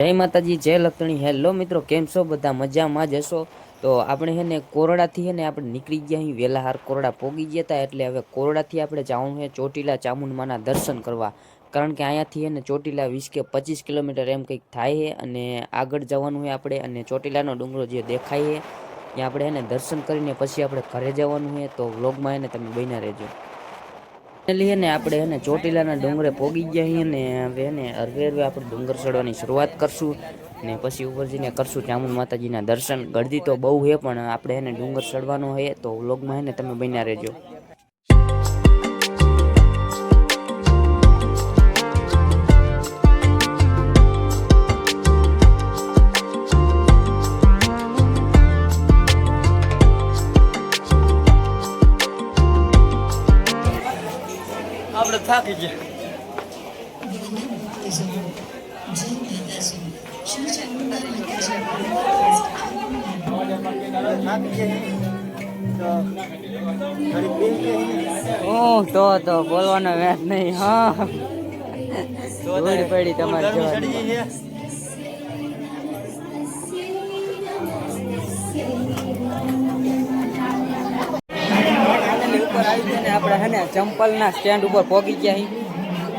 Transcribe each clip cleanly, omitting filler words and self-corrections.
જય માતાજી, જય લખતણી। હેલો મિત્રો, કેમ છો? બધા મજામાં જ હશો। તો આપણે હે ને કોરડાથી હે ને આપણે નીકળી ગયા અહીં વેલા હાર કોરડા પોગી ગયા હતા। એટલે હવે કોરડાથી આપણે જવાનું છે ચોટીલા ચામુંડમાના દર્શન કરવા। કારણ કે અહીંયાથી હે ને ચોટીલા 20 કે 25 કિલોમીટર એમ કંઈક થાય છે અને આગળ જવાનું છે આપણે। અને ચોટીલાનો ડુંગરો જે દેખાય છે ત્યાં આપણે હે ને દર્શન કરીને પછી આપણે ઘરે જવાનું છે। તો વ્લોગમાં હે ને તમે બન્યા રહેજો। ને આપણે હે ને ચોટીલાના ડુંગરે પોગી ગયા છીએ ને હવે હે ને હરવે હરવે આપણે ડુંગર ચડવાની શરૂઆત કરશું ને પછી ઉપર જઈને કરશું ચામુંડ માતાજીના દર્શન। ગળદી તો બહુ છે પણ આપણે એને ડુંગર ચડવાનો છે તો વ્લોગમાં હે ને તમે બન્યા રહેજો। આપણે થાકી ગયા। તો બોલવાનો વ્યાજ નહીં। હા ધૂળ પડી તમારી જવાની। ઉપર આવી ગયા ને આપણે હે ને ચંપલના સ્ટેન્ડ ઉપર પહોંચી ગયા અહીં।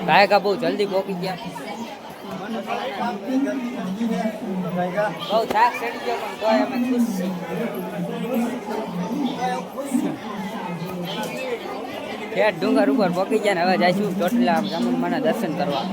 ગાયકા બહુ જલ્દી પહોંચી ગયા। બહુ થાક ચડી ગયો પણ તોય અમે ખુશ છીએ। ઠેઠ ડુંગર ઉપર પહોંચી ગયા ને હવે જઈશું ચોટીલા ચામુંડમાના દર્શન કરવા।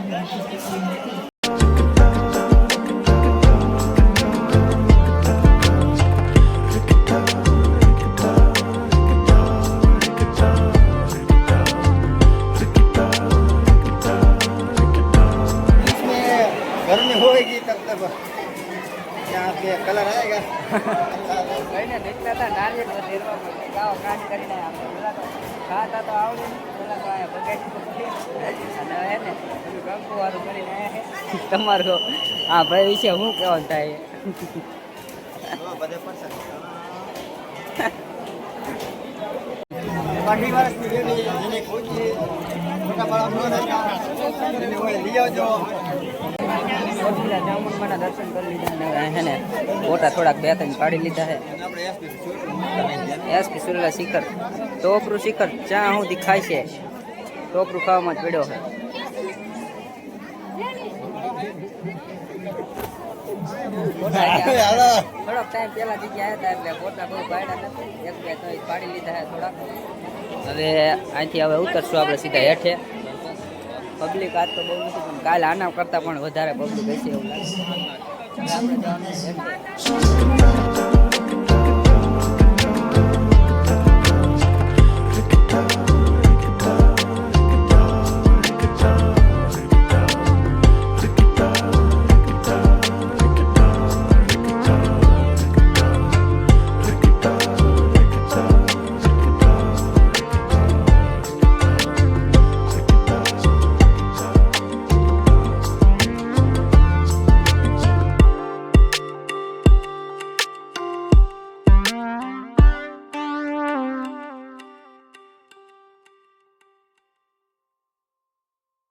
गर्मी होएगी तब तक यहाँ पे कलर आएगा। કઈને નીકળતા હતા નારિયેળ વધેરવા માટે ગાવ કાઢ કરીને આપણે પેલા તો ખાતા તો આવડે નહીં। પેલા તો આયા બગાડી અને હે ને પેલું કંકુ વાળું કરીને આયા છે તમારું। હા ભાઈ વિશે શું કહેવાનું થાય? બધે પડશે બાકી વર્ષની રેલી જેને કોઈ મોટા બાળક હોય લઈ આવજો। ચોટીલા ચામુંડમાના દર્શન કરી લીધા અને હે ને ફોટા થોડાક 2-3 પાડી લીધા છે। એસપી સુરેલા શિખર ટોપરું શિખર જ્યાં સુધી ખાય છે ટોપરું ખાવામાં જ પડ્યો છે। થોડોક ટાઈમ પહેલા જગ્યા આવ્યા હતા એટલે ફોટા બહુ પાડ્યા નથી। 1-2 પાડી લીધા છે થોડાક। હવે અહીંથી હવે ઉતરશું આપણે સીધા હેઠે। પબ્લિક આજ તો બહુ નથી પણ કાલે આના કરતાં પણ વધારે પબ્લિક હશે એવું લાગે। આપણે જવાનું હેઠે।